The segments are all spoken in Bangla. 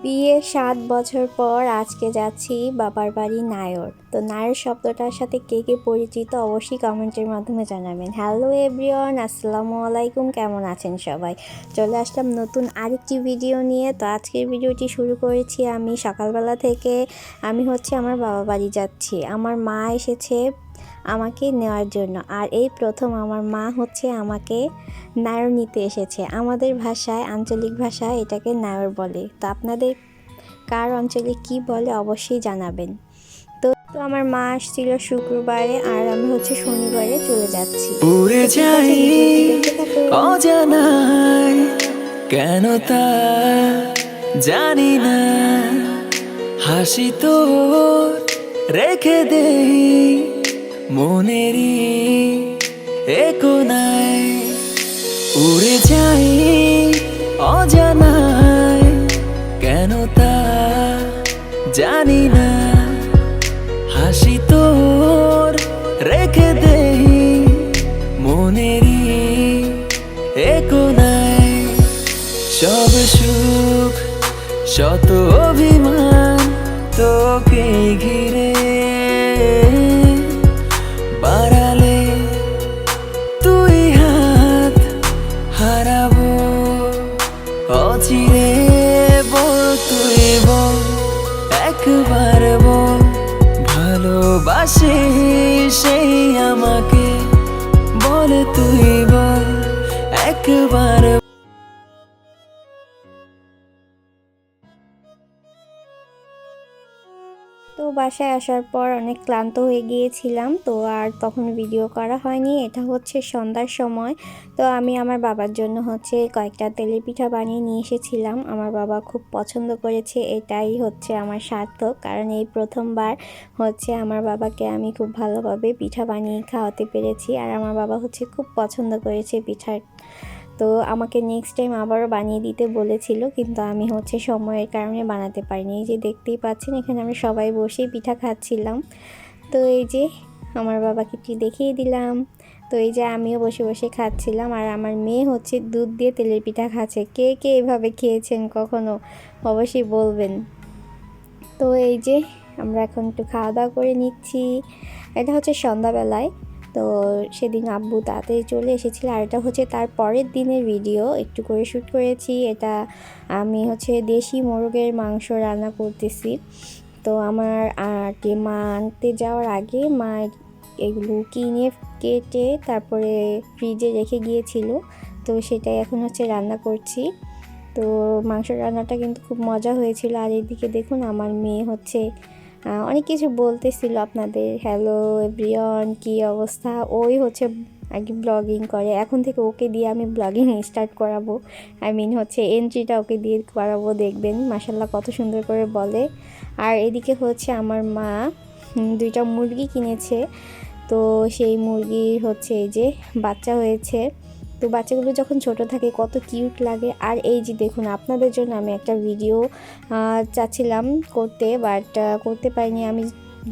বিয়ের ৭ বছর পর আজকে যাচ্ছি বাবার বাড়ি নায়র। তো নায়র শব্দটার সাথে কে কে পরিচিত অবশ্যই কমেন্টের মাধ্যমে জানাবেন। হ্যালো এভরিওয়ান, আসসালামু আলাইকুম, কেমন আছেন সবাই? চলে আসলাম নতুন আরেকটি ভিডিও নিয়ে। তো আজকের ভিডিওটি শুরু করেছি আমি সকালবেলা থেকে। আমি আমার বাবা বাড়ি যাচ্ছি। আমার মা এসেছে আমাকে নেওয়ার জন্য, আর এই প্রথম আমার মা আমাকে নায়র নিতে এসেছে। আমাদের ভাষায়, আঞ্চলিক ভাষায় এটাকে নায়র বলে। তো আপনাদের কার অঞ্চলে কি বলে অবশ্যই জানাবেন। তো আমার মা আসছিল শুক্রবারে, আর আমি শনিবারে চলে যাচ্ছি। উড়ে যাই অজানায়, কেন তা জানি না, হাসি তো রেখে দেই মনেরই কোনায়। উড়ে যাই অজানায়, কেন তা জানি না, হাসি তোর রেখে দেই মনেরই কোনায়। সব সুখ শত অভিমান তোকে ঘিরে, বাড়ালে তুই হাত হারাবো অচিরে। বল তুই বল, একবার বল, ভালোবাসে সেই আমাকে। বল তুই বল, একবার। তো বাসায় আসার পর অনেক ক্লান্ত হয়ে গিয়েছিলাম, তো আর তখন ভিডিও করা হয়নি। এটা সন্ধ্যার সময়। তো আমি আমার বাবার জন্য কয়েকটা তেলের পিঠা বানিয়ে নিয়ে এসেছিলাম। আমার বাবা খুব পছন্দ করেছে, এটাই আমার সার্থক। কারণ এই প্রথমবার আমার বাবাকে আমি খুব ভালোভাবে পিঠা বানিয়ে খাওয়াতে পেরেছি, আর আমার বাবা খুব পছন্দ করেছে পিঠা। তো আমাকে নেক্সট টাইম আবারও বানিয়ে দিতে বলেছিল, কিন্তু আমি সময়ের কারণে বানাতে পারিনি। এই যে দেখতেই পাচ্ছেন, এখানে আমরা সবাই বসে পিঠা খাচ্ছিলাম। তো এই যে আমার বাবাকে কি দেখিয়ে দিলাম। তো এই যে আমিও বসে বসে খাচ্ছিলাম, আর আমার মেয়ে দুধ দিয়ে তেলের পিঠা খাচ্ছে। কে কে এভাবে খেয়েছেন কখনো অবশ্যই বলবেন। তো এই যে আমরা এখন একটু খাওয়া দাওয়া করে নিচ্ছি। এটা সন্ধ্যাবেলায়। তো সেদিন আব্বু তাড়াতাড়ি চলে এসেছিল, আর এটা তার পরের দিনের ভিডিও, একটু করে শ্যুট করেছি। এটা আমি দেশি মোরগের মাংস রান্না করতেছি। তো আমার কি মা আনতে যাওয়ার আগে মা এগুলো কিনে কেটে তারপরে ফ্রিজে রেখে গিয়েছিল। তো সেটাই এখন রান্না করছি। তো মাংস রান্নাটা কিন্তু খুব মজা হয়েছিল। আর এদিকে দেখুন আমার মেয়ে অনেক কিছু বলতেছিল আপনাদের। হ্যালো এভরিওয়ান, কি অবস্থা? ওই আগে ব্লগিং করে, এখন থেকে ওকে দিয়ে আমি ব্লগিং স্টার্ট করাবো। এন্ট্রিটা ওকে দিয়ে করাবো, দেখবেন মাশাল্লাহ কত সুন্দর করে বলে। আর এদিকে আমার মা 2টা মুরগি কিনেছে। তো সেই মুরগির এই যে বাচ্চা হয়েছে। তো বাচ্চাগুলো যখন ছোট থাকে কত কিউট লাগে। আর এই যে দেখুন, আপনাদের জন্য আমি একটা ভিডিও চাচ্ছিলাম করতে, বাট করতে পারিনি। আমি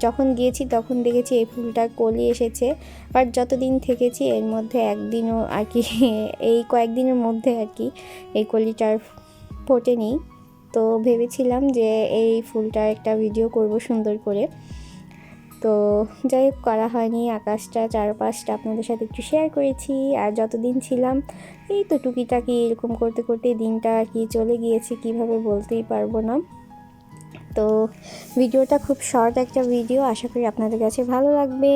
যখন গিয়েছি তখন দেখেছি এই ফুলটার কলি এসেছে, বাট যতদিন থেকেছি এর মধ্যে একদিনও আর কি এই কয়েকদিনের মধ্যে আর কি এই কলিটার ফোটেনি। তো ভেবেছিলাম যে এই ফুলটার একটা ভিডিও করব সুন্দর করে। তো যাই হোক, করা হয়নি। আকাশটা, চারপাশটা আপনাদের সাথে একটু শেয়ার করেছি। আর যতদিন ছিলাম এই তো টুকিটাকি এরকম করতে করতে দিনটা আর কি চলে গিয়েছে, কিভাবে বলতেই পারবো না। তো ভিডিওটা খুব শর্ট একটা ভিডিও, আশা করি আপনাদের কাছে ভালো লাগবে।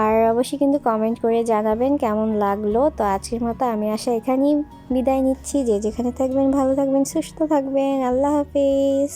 আর অবশ্যই কিন্তু কমেন্ট করে জানাবেন কেমন লাগলো। তো আজকের মতো আমি এখানেই বিদায় নিচ্ছি। যে যেখানে থাকবেন ভালো থাকবেন, সুস্থ থাকবেন। আল্লাহ হাফেজ।